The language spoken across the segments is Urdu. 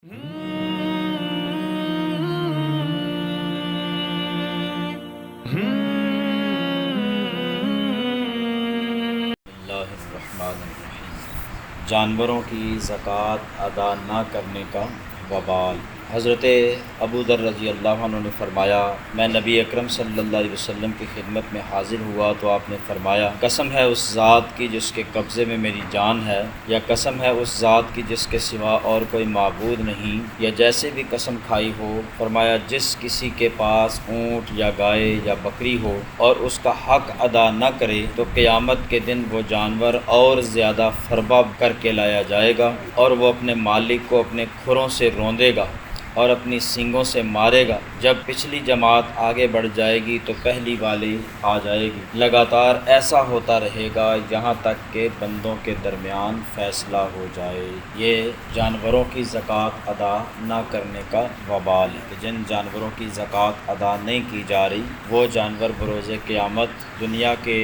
اللہ الرحمن الرحیم۔ جانوروں کی زکوٰۃ ادا نہ کرنے کا وبال۔ حضرت ابو ذر رضی اللہ عنہ نے فرمایا، میں نبی اکرم صلی اللہ علیہ وسلم کی خدمت میں حاضر ہوا تو آپ نے فرمایا، قسم ہے اس ذات کی جس کے قبضے میں میری جان ہے، یا قسم ہے اس ذات کی جس کے سوا اور کوئی معبود نہیں، یا جیسے بھی قسم کھائی ہو، فرمایا جس کسی کے پاس اونٹ یا گائے یا بکری ہو اور اس کا حق ادا نہ کرے تو قیامت کے دن وہ جانور اور زیادہ فربہ کر کے لایا جائے گا، اور وہ اپنے مالک کو اپنے کھروں سے روندے گا اور اپنی سینگوں سے مارے گا۔ جب پچھلی جماعت آگے بڑھ جائے گی تو پہلی والی آ جائے گی۔ لگاتار ایسا ہوتا رہے گا یہاں تک کہ بندوں کے درمیان فیصلہ ہو جائے۔ یہ جانوروں کی زکوٰۃ ادا نہ کرنے کا وبال ہے کہ جن جانوروں کی زکوٰۃ ادا نہیں کی جا رہی وہ جانور بروز قیامت دنیا کے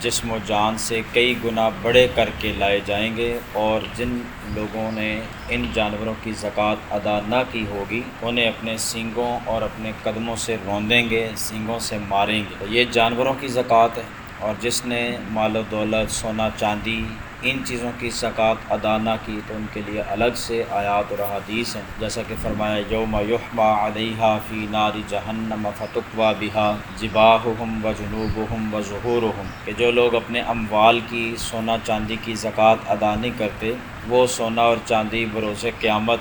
جسم و جان سے کئی گنا بڑے کر کے لائے جائیں گے، اور جن لوگوں نے ان جانوروں کی زکوٰۃ ادا نہ کی ہوگی انہیں اپنے سینگوں اور اپنے قدموں سے روندیں گے، سینگوں سے ماریں گے۔ یہ جانوروں کی زکوٰۃ ہے، اور جس نے مال و دولت، سونا چاندی، ان چیزوں کی زکوٰۃ ادا نہ کی تو ان کے لیے الگ سے آیات اور احادیث ہیں، جیسا کہ فرمایا یوم یحمى علیہا فی نار جہنم فتکوی بہا جباہہم وجنوبہم وظہورہم، کہ جو لوگ اپنے اموال کی، سونا چاندی کی زکوٰۃ ادا نہیں کرتے وہ سونا اور چاندی بروز قیامت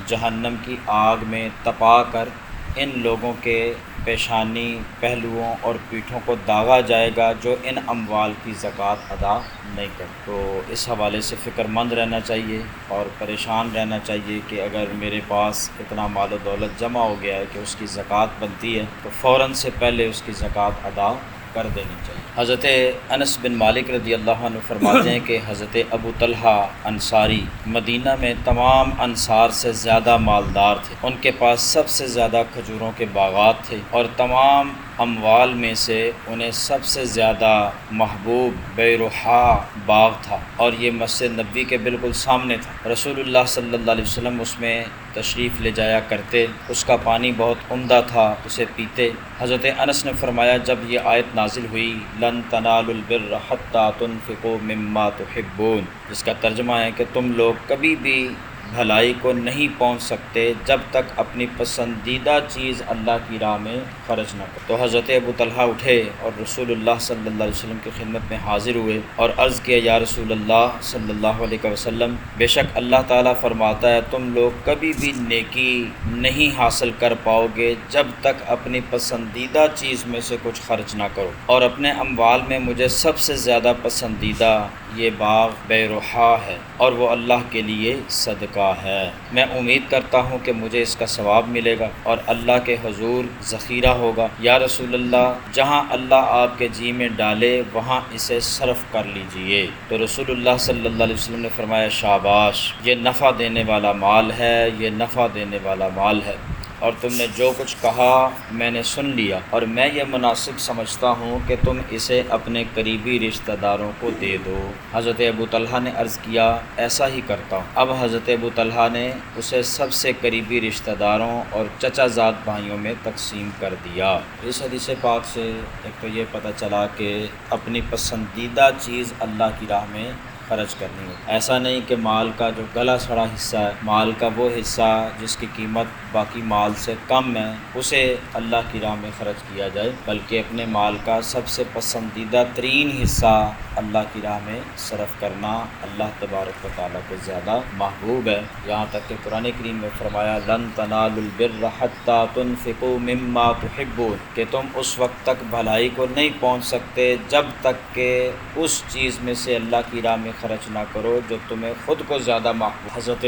جہنم کی آگ میں تپا کر ان لوگوں کے پیشانی، پہلوؤں اور پیٹھوں کو داغا جائے گا جو ان اموال کی زکوٰۃ ادا نہیں کرتے۔ تو اس حوالے سے فکر مند رہنا چاہیے اور پریشان رہنا چاہیے کہ اگر میرے پاس اتنا مال و دولت جمع ہو گیا ہے کہ اس کی زکوٰۃ بنتی ہے تو فوراً سے پہلے اس کی زکوٰۃ ادا کر دینی چاہیے۔ حضرت انس بن مالک رضی اللہ عنہ فرماتے ہیں کہ حضرت ابو طلحہ انصاری مدینہ میں تمام انصار سے زیادہ مالدار تھے، ان کے پاس سب سے زیادہ کھجوروں کے باغات تھے، اور تمام اموال میں سے انہیں سب سے زیادہ محبوب بیروحا باغ تھا، اور یہ مسجد نبوی کے بالکل سامنے تھا۔ رسول اللہ صلی اللہ علیہ وسلم اس میں تشریف لے جایا کرتے، اس کا پانی بہت عمدہ تھا، اسے پیتے۔ حضرت انس نے فرمایا جب یہ آیت نازل ہوئی لن تنالوا البر حتی تنفقوا مما تحبون، جس کا ترجمہ ہے کہ تم لوگ کبھی بھی بھلائی کو نہیں پہنچ سکتے جب تک اپنی پسندیدہ چیز اللہ کی راہ میں خرچ نہ کرو۔ تو حضرت ابو طلحہ اٹھے اور رسول اللہ صلی اللہ علیہ وسلم کی خدمت میں حاضر ہوئے اور عرض کیا، یا رسول اللہ صلی اللہ علیہ وسلم، بے شک اللہ تعالیٰ فرماتا ہے تم لوگ کبھی بھی نیکی نہیں حاصل کر پاؤ گے جب تک اپنی پسندیدہ چیز میں سے کچھ خرچ نہ کرو، اور اپنے اموال میں مجھے سب سے زیادہ پسندیدہ یہ باغ بیروحا ہے، اور وہ اللہ کے لیے صدقہ ہے۔ میں امید کرتا ہوں کہ مجھے اس کا ثواب ملے گا اور اللہ کے حضور ذخیرہ ہوگا۔ یا رسول اللہ، جہاں اللہ آپ کے جی میں ڈالے وہاں اسے صرف کر لیجئے۔ تو رسول اللہ صلی اللہ علیہ وسلم نے فرمایا، شاباش، یہ نفع دینے والا مال ہے، یہ نفع دینے والا مال ہے، اور تم نے جو کچھ کہا میں نے سن لیا، اور میں یہ مناسب سمجھتا ہوں کہ تم اسے اپنے قریبی رشتہ داروں کو دے دو۔ حضرت ابو طلحہ نے عرض کیا، ایسا ہی کرتا ہوں۔ اب حضرت ابو طلحہ نے اسے سب سے قریبی رشتہ داروں اور چچا زاد بھائیوں میں تقسیم کر دیا۔ اس حدیث پاک سے ایک تو یہ پتہ چلا کہ اپنی پسندیدہ چیز اللہ کی راہ میں خرچ کرنی ہو۔ ایسا نہیں کہ مال کا جو گلا سڑا حصہ ہے، مال کا وہ حصہ جس کی قیمت باقی مال سے کم ہے، اسے اللہ کی راہ میں خرچ کیا جائے، بلکہ اپنے مال کا سب سے پسندیدہ ترین حصہ اللہ کی راہ میں صرف کرنا اللہ تبارک و تعالیٰ کو زیادہ محبوب ہے۔ یہاں تک کہ قرآن کریم میں فرمایا لن تنالوا البر حتی تنفقوا مما تحبون، کہ تم اس وقت تک بھلائی کو نہیں پہنچ سکتے جب تک کہ اس چیز میں سے اللہ کی راہ میں خرچ نہ کرو جو تمہیں خود کو زیادہ محبوب۔ حضرت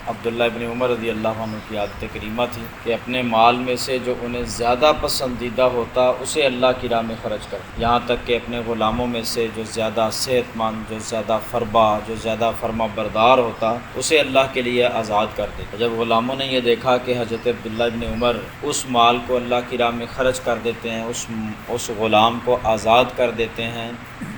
عبداللہ ابن عمر رضی اللہ عنہ کی عادت کریمہ تھی کہ اپنے مال میں سے جو انہیں زیادہ پسندیدہ ہوتا اسے اللہ کی راہ میں خرچ کر، یہاں تک کہ اپنے غلاموں میں سے جو زیادہ صحت مند، جو زیادہ فربا، جو زیادہ فرما بردار ہوتا اسے اللہ کے لیے آزاد کر دے۔ جب غلاموں نے یہ دیکھا کہ حضرت عبداللہ ابن عمر اس مال کو اللہ کی راہ میں خرچ کر دیتے ہیں، اس غلام کو آزاد کر دیتے ہیں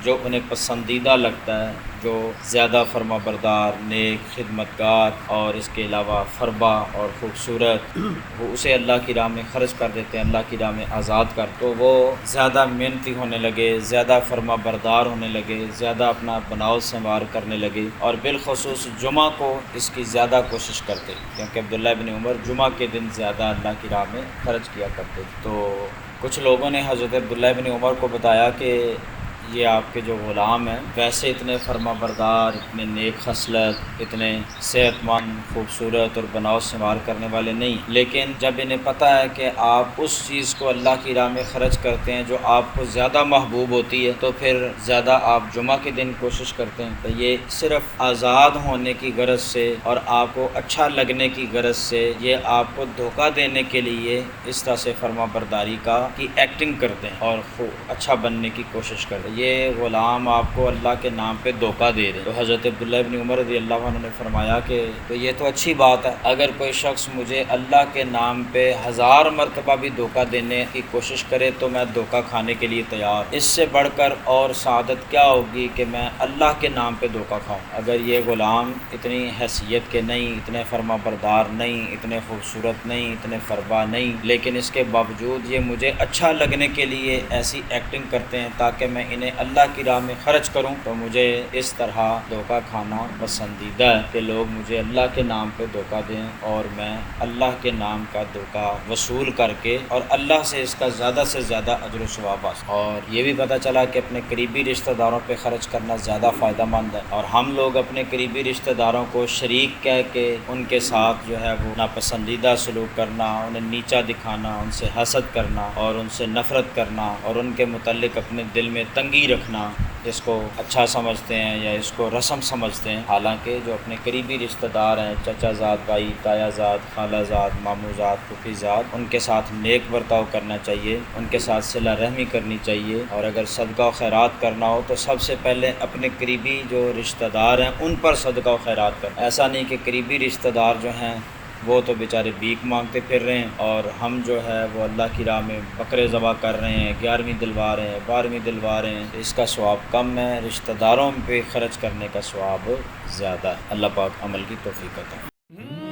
جو انہیں پسندیدہ لگتا ہے، جو زیادہ فرما بردار، نیک، خدمتگار اور اس کے علاوہ فربا اور خوبصورت، وہ اسے اللہ کی راہ میں خرچ کر دیتے ہیں، اللہ کی راہ میں آزاد کر، تو وہ زیادہ محنتی ہونے لگے، زیادہ فرما بردار ہونے لگے، زیادہ اپنا بناؤ سنوار کرنے لگے، اور بالخصوص جمعہ کو اس کی زیادہ کوشش کرتے، کیونکہ عبداللہ ابن عمر جمعہ کے دن زیادہ اللہ کی راہ میں خرچ کیا کرتے۔ تو کچھ لوگوں نے حضرت عبداللہ ابن عمر کو بتایا کہ یہ آپ کے جو غلام ہیں ویسے اتنے فرما بردار، اتنے نیک خصلت، اتنے صحت مند، خوبصورت اور بناؤ سنوار کرنے والے نہیں، لیکن جب انہیں پتہ ہے کہ آپ اس چیز کو اللہ کی راہ میں خرچ کرتے ہیں جو آپ کو زیادہ محبوب ہوتی ہے، تو پھر زیادہ آپ جمعہ کے دن کوشش کرتے ہیں۔ تو یہ صرف آزاد ہونے کی غرض سے اور آپ کو اچھا لگنے کی غرض سے، یہ آپ کو دھوکہ دینے کے لیے اس طرح سے فرما برداری کی ایکٹنگ کرتے ہیں اور اچھا بننے کی کوشش کرتے ہیں۔ یہ غلام آپ کو اللہ کے نام پہ دھوکہ دے رہے ہیں۔ تو حضرت عبداللہ ابن عمر رضی اللہ عنہ نے فرمایا کہ تو یہ تو اچھی بات ہے، اگر کوئی شخص مجھے اللہ کے نام پہ 1000 مرتبہ بھی دھوکہ دینے کی کوشش کرے تو میں دھوکہ کھانے کے لیے تیار۔ اس سے بڑھ کر اور سعادت کیا ہوگی کہ میں اللہ کے نام پہ دھوکہ کھاؤں۔ اگر یہ غلام اتنی حیثیت کے نہیں، اتنے فرما بردار نہیں، اتنے خوبصورت نہیں، اتنے فربا نہیں، لیکن اس کے باوجود یہ مجھے اچھا لگنے کے لیے ایسی ایکٹنگ کرتے ہیں تاکہ میں انہیں اللہ کی راہ میں خرچ کروں، تو مجھے اس طرح دھوکہ کھانا پسندیدہ ہے کہ لوگ مجھے اللہ کے نام پہ دھوکہ دیں اور میں اللہ کے نام کا دھوکہ وصول کر کے اور اللہ سے اس کا زیادہ سے زیادہ اجر و ثواب حاصل۔ اور یہ بھی پتہ چلا کہ اپنے قریبی رشتہ داروں پہ خرچ کرنا زیادہ فائدہ مند ہے، اور ہم لوگ اپنے قریبی رشتہ داروں کو شریک کہہ کے ان کے ساتھ جو ہے وہ ناپسندیدہ سلوک کرنا، انہیں نیچا دکھانا، ان سے حسد کرنا اور ان سے نفرت کرنا اور ان کے متعلق اپنے دل میں تنگی رکھنا، اس کو اچھا سمجھتے ہیں یا اس کو رسم سمجھتے ہیں، حالانکہ جو اپنے قریبی رشتہ دار ہیں، چچا زاد بھائی، تایا زاد، خالہ زاد، ماموں زاد، پھوپھی زاد، ان کے ساتھ نیک برتاؤ کرنا چاہیے، ان کے ساتھ صلہ رحمی کرنی چاہیے، اور اگر صدقہ و خیرات کرنا ہو تو سب سے پہلے اپنے قریبی جو رشتہ دار ہیں ان پر صدقہ و خیرات کرنا۔ ایسا نہیں کہ قریبی رشتہ دار جو ہیں وہ تو بیچارے بھیک مانگتے پھر رہے ہیں اور ہم جو ہے وہ اللہ کی راہ میں بکرے ذبح کر رہے ہیں، 11ویں دلوا رہے ہیں، 12ویں دلوا رہے ہیں، اس کا ثواب کم ہے، رشتہ داروں پہ خرچ کرنے کا ثواب زیادہ ہے۔ اللہ پاک عمل کی توفیق عطا فرمائے۔